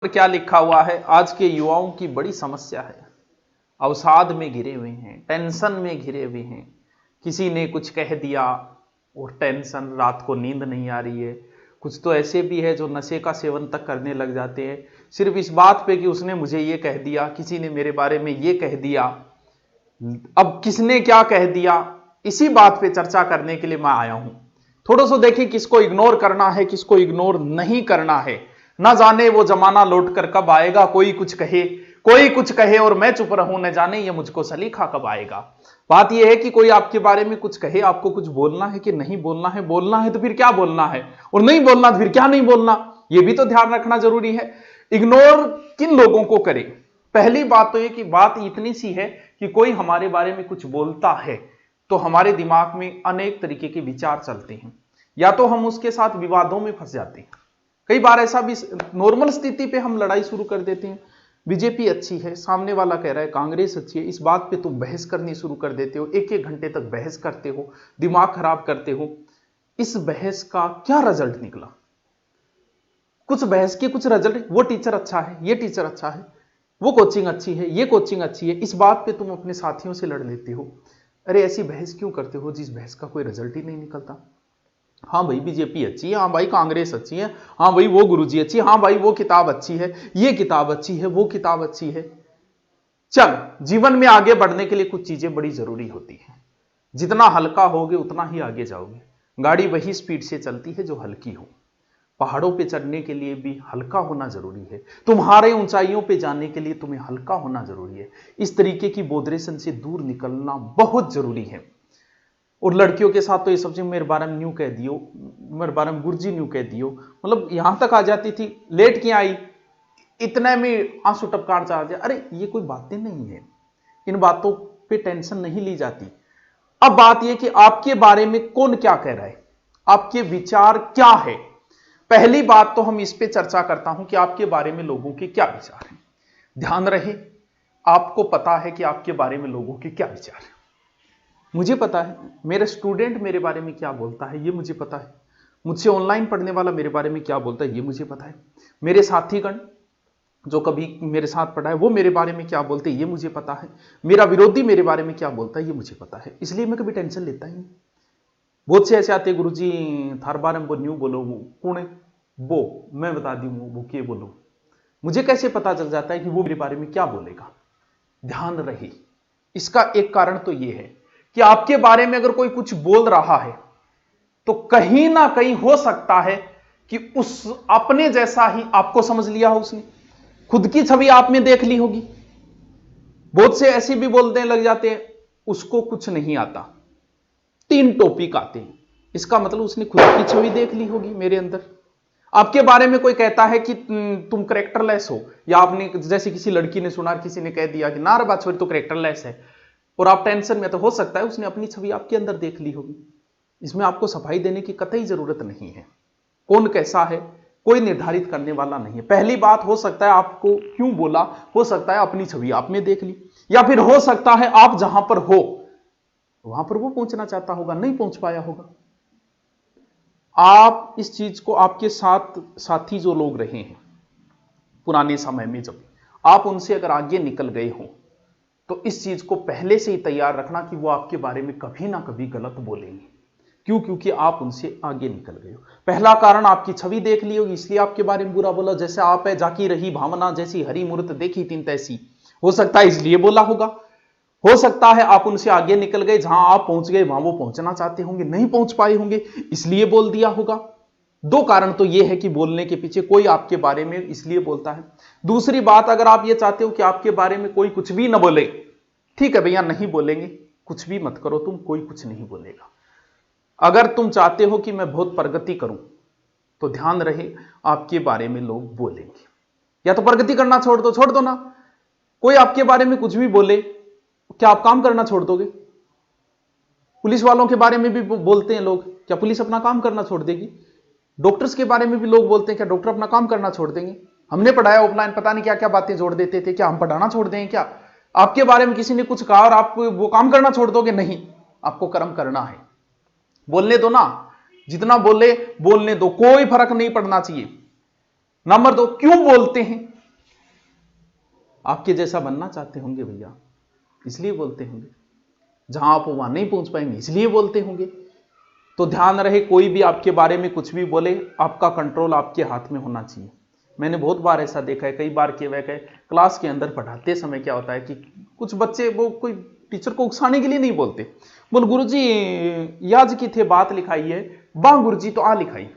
क्या लिखा हुआ है? आज के युवाओं की बड़ी समस्या है, अवसाद में घिरे हुए हैं, टेंशन में घिरे हुए हैं। किसी ने कुछ कह दिया और टेंशन, रात को नींद नहीं आ रही है। कुछ तो ऐसे भी है जो नशे का सेवन तक करने लग जाते हैं सिर्फ इस बात पे कि उसने मुझे ये कह दिया, किसी ने मेरे बारे में ये कह दिया। अब किसने क्या कह दिया, इसी बात पे चर्चा करने के लिए मैं आया हूं। थोड़ा सा देखिए किसको इग्नोर करना है, किसको इग्नोर नहीं करना है। ना जाने वो जमाना लौट कर कब आएगा, कोई कुछ कहे और मैं चुप रहूं, न जाने ये मुझको सलीखा कब आएगा। बात यह है कि कोई आपके बारे में कुछ कहे, आपको कुछ बोलना है कि नहीं बोलना है। बोलना है तो फिर क्या बोलना है, और नहीं बोलना तो फिर क्या नहीं बोलना, यह भी तो ध्यान रखना जरूरी है। इग्नोर किन लोगों को करें? पहली बात तो यह कि बात इतनी सी है कि कोई हमारे बारे में कुछ बोलता है तो हमारे दिमाग में अनेक तरीके के विचार चलते हैं, या तो हम उसके साथ विवादों में फंस जाते हैं। कई बार ऐसा भी नॉर्मल स्थिति पे हम लड़ाई शुरू कर देते हैं। बीजेपी अच्छी है, सामने वाला कह रहा है कांग्रेस अच्छी है, इस बात पे तुम बहस करनी शुरू कर देते हो, एक एक घंटे तक बहस करते हो, दिमाग खराब करते हो। इस बहस का क्या रिजल्ट निकला? कुछ बहस के कुछ रिजल्ट, वो टीचर अच्छा है, ये टीचर अच्छा है, वो कोचिंग अच्छी है, ये कोचिंग अच्छी है, इस बात पे तुम अपने साथियों से लड़ लेते हो। अरे ऐसी बहस क्यों करते हो जिस बहस का कोई रिजल्ट ही नहीं निकलता? हाँ भाई बीजेपी अच्छी है, हाँ भाई कांग्रेस अच्छी है, हाँ भाई वो गुरुजी अच्छी है, हाँ भाई वो किताब अच्छी है, ये किताब अच्छी है, वो किताब अच्छी है। चल, जीवन में आगे बढ़ने के लिए कुछ चीजें बड़ी जरूरी होती है। जितना हल्का होगे उतना ही आगे जाओगे। गाड़ी वही स्पीड से चलती है जो हल्की हो। पहाड़ों पे चढ़ने के लिए भी हल्का होना जरूरी है, तुम्हारे ऊंचाइयों पे जाने के लिए तुम्हें हल्का होना जरूरी है। इस तरीके की बोधरेशन से दूर निकलना बहुत जरूरी है। और लड़कियों के साथ तो ये सबसे मेरे बारे में न्यू कह दियो, मेरे बारे में गुरुजी न्यू कह दियो, मतलब यहां तक आ जाती थी। लेट क्यों आई, इतने में आंसू टपकान चाह जाए। अरे ये कोई बातें नहीं है, इन बातों पे टेंशन नहीं ली जाती। अब बात यह कि आपके बारे में कौन क्या कह रहा है, आपके विचार क्या है। पहली बात तो हम इस पे चर्चा करता हूं कि आपके बारे में लोगों के क्या विचार हैं। ध्यान रहे, आपको पता है कि आपके बारे में लोगों के क्या विचार है। मुझे पता है मेरा स्टूडेंट मेरे बारे में क्या बोलता है, ये मुझे पता है। मुझसे ऑनलाइन पढ़ने वाला मेरे बारे में क्या बोलता है, ये मुझे पता है। मेरे साथीगण जो कभी मेरे साथ पढ़ा है वो मेरे बारे में क्या बोलते हैं, ये मुझे पता है। मेरा विरोधी मेरे बारे में क्या बोलता है, ये मुझे पता है। इसलिए मैं कभी टेंशन लेता ही नहीं। बहुत से ऐसे आते हैं, गुरुजी थार बारे में न्यू बोलो, वो कौन है वो, मैं बता दी वो के बोलो। मुझे कैसे पता चल जाता है कि वो मेरे बारे में क्या बोलेगा? ध्यान रहे, इसका एक कारण तो ये है कि आपके बारे में अगर कोई कुछ बोल रहा है तो कहीं ना कहीं हो सकता है कि उस अपने जैसा ही आपको समझ लिया हो, उसने खुद की छवि आप में देख ली होगी। बहुत से ऐसे भी बोलने लग जाते हैं उसको कुछ नहीं आता, 3 टॉपिक आते हैं, इसका मतलब उसने खुद की छवि देख ली होगी मेरे अंदर। आपके बारे में कोई कहता है कि तुम करेक्टरलेस हो, या आपने जैसे किसी लड़की ने सुना, किसी ने कह दिया कि ना रे बात छोड़ी तो करेक्टरलेस है, और आप टेंशन में, तो हो सकता है उसने अपनी छवि आपके अंदर देख ली होगी। इसमें आपको सफाई देने की कतई जरूरत नहीं है। कौन कैसा है कोई निर्धारित करने वाला नहीं है। पहली बात, हो सकता है आपको क्यों बोला, हो सकता है अपनी छवि आप में देख ली, या फिर हो सकता है आप जहां पर हो वहां पर वो पहुंचना चाहता होगा, नहीं पहुंच पाया होगा। आप इस चीज को, आपके साथ साथी जो लोग रहे हैं पुराने समय में, जब आप उनसे अगर आगे निकल गए हो तो इस चीज को पहले से ही तैयार रखना कि वो आपके बारे में कभी ना कभी गलत बोलेंगे। क्यों? क्योंकि आप उनसे आगे निकल गए हो। पहला कारण, आपकी छवि देख ली होगी इसलिए आपके बारे में बुरा बोला। जैसे आप है, जाकी रही भावना जैसी हरी मूर्त देखी तीन तैसी, हो सकता है इसलिए बोला होगा। हो सकता है आप उनसे आगे निकल गए, जहां आप पहुंच गए वहां वो पहुंचना चाहते होंगे, नहीं पहुंच पाए होंगे, इसलिए बोल दिया होगा। 2 कारण तो यह है कि बोलने के पीछे कोई आपके बारे में इसलिए बोलता है। दूसरी बात, अगर आप ये चाहते हो कि आपके बारे में कोई कुछ भी ना बोले, ठीक है भैया नहीं बोलेंगे, कुछ भी मत करो तुम, कोई कुछ नहीं बोलेगा। अगर तुम चाहते हो कि मैं बहुत प्रगति करूं तो ध्यान रहे आपके बारे में लोग बोलेंगे। या तो प्रगति करना छोड़ दो ना। कोई आपके बारे में कुछ भी बोले, क्या आप काम करना छोड़ दोगे? पुलिस वालों के बारे में भी बोलते हैं लोग, क्या पुलिस अपना काम करना छोड़ देगी? डॉक्टर्स के बारे में भी लोग बोलते हैं, क्या डॉक्टर अपना काम करना छोड़ देंगे? हमने पढ़ाया ऑफलाइन, पता नहीं क्या क्या बातें जोड़ देते थे, क्या हम पढ़ाना छोड़ देंगे क्या? आपके बारे में किसी ने कुछ कहा और आप वो काम करना छोड़ दोगे? नहीं, आपको कर्म करना है। बोलने दो ना, जितना बोले बोलने दो, कोई फर्क नहीं पड़ना चाहिए। नंबर 2, क्यों बोलते हैं? आपके जैसा बनना चाहते होंगे भैया, इसलिए बोलते होंगे। जहां आप वहां नहीं पहुंच पाएंगे इसलिए बोलते होंगे। तो ध्यान रहे, कोई भी आपके बारे में कुछ भी बोले, आपका कंट्रोल आपके हाथ में होना चाहिए। मैंने बहुत बार ऐसा देखा है, कई बार के वह क्लास के अंदर पढ़ाते समय क्या होता है कि कुछ बच्चे वो कोई टीचर को उकसाने के लिए नहीं बोलते, बोल गुरुजी याज की थे बात लिखाई है, बा गुरुजी तो आ लिखाई।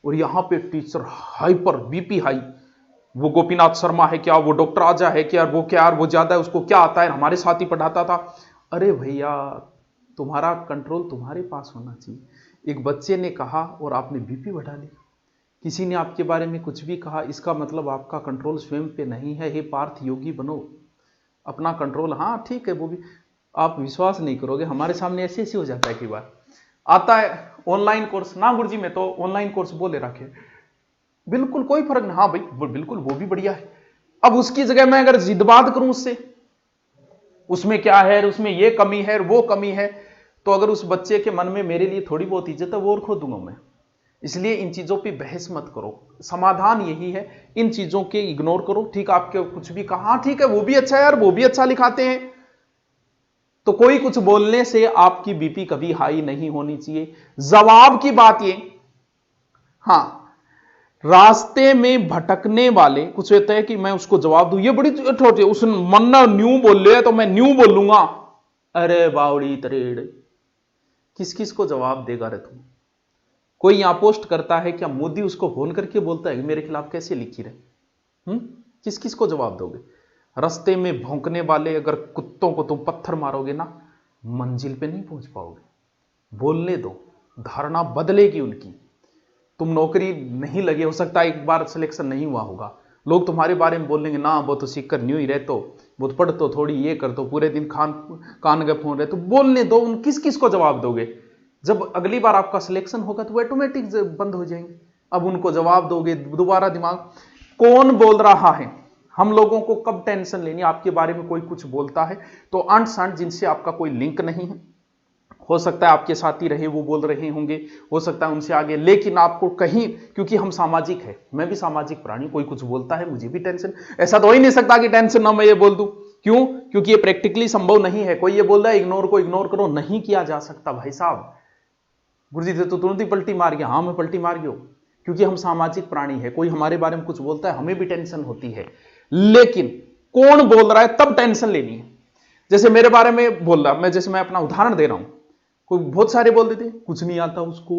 और यहां पे टीचर हाइपर बीपी हाई, वो गोपीनाथ शर्मा है क्या, वो डॉक्टर आजा है क्या, वो क्या, वो ज्यादा है, उसको क्या आता है, हमारे साथ ही पढ़ाता था। अरे भैया, तुम्हारा कंट्रोल तुम्हारे पास होना चाहिए। एक बच्चे ने कहा और आपने बीपी बढ़ा ली, किसी ने आपके बारे में कुछ भी कहा, इसका मतलब आपका कंट्रोल स्वयं पे नहीं है। हे पार्थ योगी बनो, अपना कंट्रोल। हाँ ठीक है, वो भी आप विश्वास नहीं करोगे, हमारे सामने ऐसे ऐसे हो जाता है। कई बार आता है ऑनलाइन कोर्स, ना गुरुजी मैं तो ऑनलाइन कोर्स बोले रखे, बिल्कुल कोई फर्क नहीं। हाँ भाई बिल्कुल वो भी बढ़िया है। अब उसकी जगह मैं अगर जिद्बात करूं उससे, उसमें क्या है, उसमें ये कमी है, वो कमी है, तो अगर उस बच्चे के मन में मेरे लिए थोड़ी बहुत इज्जत है, वो और खो दूंगा मैं। इसलिए इन चीजों पे बहस मत करो, समाधान यही है, इन चीजों के इग्नोर करो। ठीक, आपके कुछ भी कहा, ठीक है वो भी अच्छा है यार, वो भी अच्छा लिखाते हैं, तो कोई कुछ बोलने से आपकी बीपी कभी हाई नहीं होनी चाहिए। जवाब की बात ये, हां रास्ते में भटकने वाले कुछ होता है कि मैं उसको जवाब दूं, ये बड़ी छोटी, उस मन्ना न्यू बोल रहे तो मैं न्यू बोलूंगा। अरे बावड़ी तरेड़, किस किस को जवाब देगा रे तुम? कोई यहां पोस्ट करता है क्या, मोदी उसको फोन करके बोलता है कि मेरे खिलाफ कैसे लिखी रहे? किस किस को जवाब दोगे? रास्ते में भौंकने वाले अगर कुत्तों को तुम पत्थर मारोगे ना, मंजिल पे नहीं पहुंच पाओगे। बोलने दो, धारणा बदलेगी उनकी। तुम नौकरी नहीं लगे, हो सकता है एक बार सिलेक्शन नहीं हुआ होगा, लोग तुम्हारे बारे में बोलेंगे ना वो तो सीख कर न्यू ही रहते, वो तो पढ़ तो थोड़ी, ये कर तो पूरे दिन कान गप हो रहे, तो बोलने दो। उन किस किस को जवाब दोगे? जब अगली बार आपका सिलेक्शन होगा तो वो ऑटोमेटिक बंद हो जाएंगे। अब उनको जवाब दोगे, दोबारा दिमाग। कौन बोल रहा है? हम लोगों को कब टेंशन लेनी? आपके बारे में कोई कुछ बोलता है तो अंट संट जिनसे आपका कोई लिंक नहीं है, हो सकता है आपके साथी रहे वो बोल रहे होंगे, हो सकता है उनसे आगे, लेकिन आपको कहीं, क्योंकि हम सामाजिक है, मैं भी सामाजिक प्राणी, कोई कुछ बोलता है मुझे भी टेंशन। ऐसा तो हो ही नहीं सकता कि टेंशन ना मैं ये बोल दूं। क्यों? क्योंकि ये प्रैक्टिकली संभव नहीं है। कोई ये बोल रहा है इग्नोर को इग्नोर करो, नहीं किया जा सकता भाई साहब। गुरुजी तो तुरंत ही पलटी मार गया। हाँ मैं पलटी मार गया, क्योंकि हम सामाजिक प्राणी है। कोई हमारे बारे में कुछ बोलता है हमें भी टेंशन होती है, लेकिन कौन बोल रहा है तब टेंशन लेनी है। जैसे मेरे बारे में बोल रहा, मैं अपना उदाहरण दे रहा हूं, कोई बहुत सारे बोल देते कुछ नहीं आता उसको,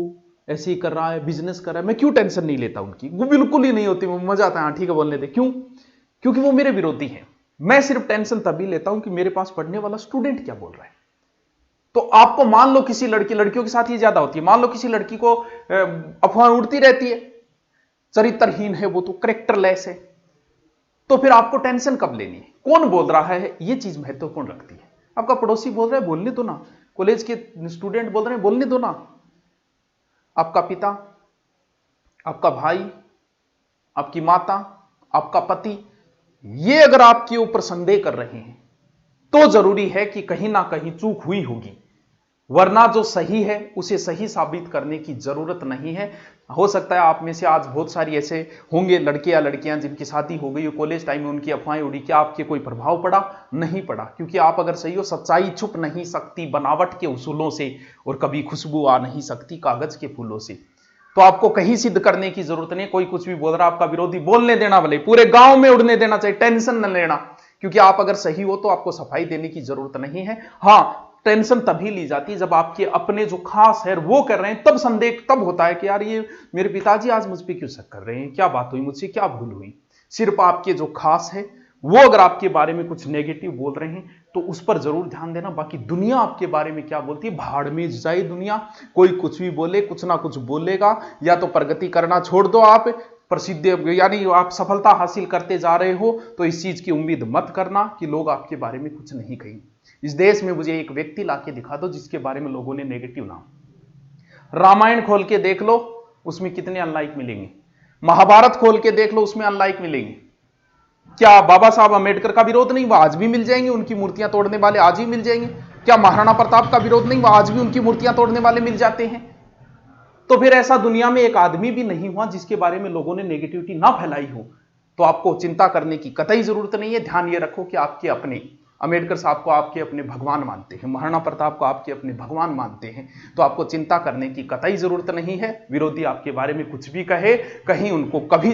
ऐसे ही कर रहा है, बिजनेस कर रहा है, मैं क्यों टेंशन नहीं लेता उनकी? वो बिल्कुल ही नहीं होती, मजा आता है, हाँ ठीक है बोलने दे। क्यों? क्योंकि वो मेरे विरोधी हैं। मैं सिर्फ टेंशन तभी लेता हूं कि मेरे पास पढ़ने वाला स्टूडेंट क्या बोल रहा है। तो आपको मान लो किसी लड़कियों के साथ ही ज्यादा होती है, मान लो किसी लड़की को अफवाह उड़ती रहती है, चरित्रहीन है वो, तो कैरेक्टरलेस है, तो फिर आपको टेंशन कब लेनी है? कौन बोल रहा है, ये चीज महत्वपूर्ण रखती है। आपका पड़ोसी बोल रहा है बोलने दो ना, कॉलेज के स्टूडेंट बोल रहे हैं बोलने दो ना, आपका पिता, आपका भाई, आपकी माता, आपका पति, ये अगर आपके ऊपर संदेह कर रहे हैं तो जरूरी है कि कहीं ना कहीं चूक हुई होगी, वरना जो सही है उसे सही साबित करने की जरूरत नहीं है। हो सकता है आप में से आज बहुत सारी ऐसे होंगे लड़के या लड़कियां जिनकी शादी हो गई, कॉलेज टाइम में उनकी अफवाहें उड़ी, क्या आपके कोई प्रभाव पड़ा? नहीं पड़ा, क्योंकि आप अगर सही हो, सच्चाई छुप नहीं सकती बनावट के उसूलों से, और कभी खुशबू आ नहीं सकती कागज के फूलों से। तो आपको कहीं सिद्ध करने की जरूरत नहीं। कोई कुछ भी बोल रहा, आपका विरोधी बोलने देना, भले पूरे गांव में उड़ने देना चाहिए, टेंशन न लेना, क्योंकि आप अगर सही हो तो आपको सफाई देने की जरूरत नहीं है। हां, टेंशन तभी ली जाती है जब आपके अपने जो खास है वो कर रहे हैं, तब संदेह तब होता है कि यार ये मेरे पिताजी आज मुझ पर क्यों शक कर रहे हैं, क्या बात हुई, मुझसे क्या भूल हुई। सिर्फ आपके जो खास है वो अगर आपके बारे में कुछ नेगेटिव बोल रहे हैं तो उस पर जरूर ध्यान देना। बाकी दुनिया आपके बारे में क्या बोलती है, भाड़ में जाए दुनिया, कोई कुछ भी बोले, कुछ ना कुछ बोलेगा। या तो प्रगति करना छोड़ दो, आप प्रसिद्ध यानी आप सफलता हासिल करते जा रहे हो, तो इस चीज की उम्मीद मत करना कि लोग आपके बारे में कुछ नहीं कहेंगे। इस देश में मुझे एक व्यक्ति लाके दिखा दो जिसके बारे में लोगों ने नेगेटिव नाम। रामायण खोल के देख लो, उसमें कितने अनलाइक मिलेंगे। महाभारत खोल के देख लो, उसमें अनलाइक मिलेंगे। क्या बाबा साहब अंबेडकर का विरोध नहीं? वह आज भी मिल जाएंगे, उनकी मूर्तियां तोड़ने वाले आज भी मिल जाएंगे। क्या महाराणा प्रताप का विरोध नहीं? वह आज भी उनकी मूर्तियां तोड़ने वाले मिल जाते हैं। तो फिर ऐसा दुनिया में एक आदमी भी नहीं हुआ जिसके बारे में लोगों ने नेगेटिविटी ना फैलाई हो। तो आपको चिंता करने की कतई जरूरत नहीं है। ध्यान ये रखो कि आपके अपने अंबेडकर साहब को आपके अपने भगवान मानते हैं, महाराणा प्रताप को आपके अपने भगवान मानते हैं, तो आपको चिंता करने की कतई जरूरत नहीं है। विरोधी आपके बारे में कुछ भी कहे, कहीं उनको कभी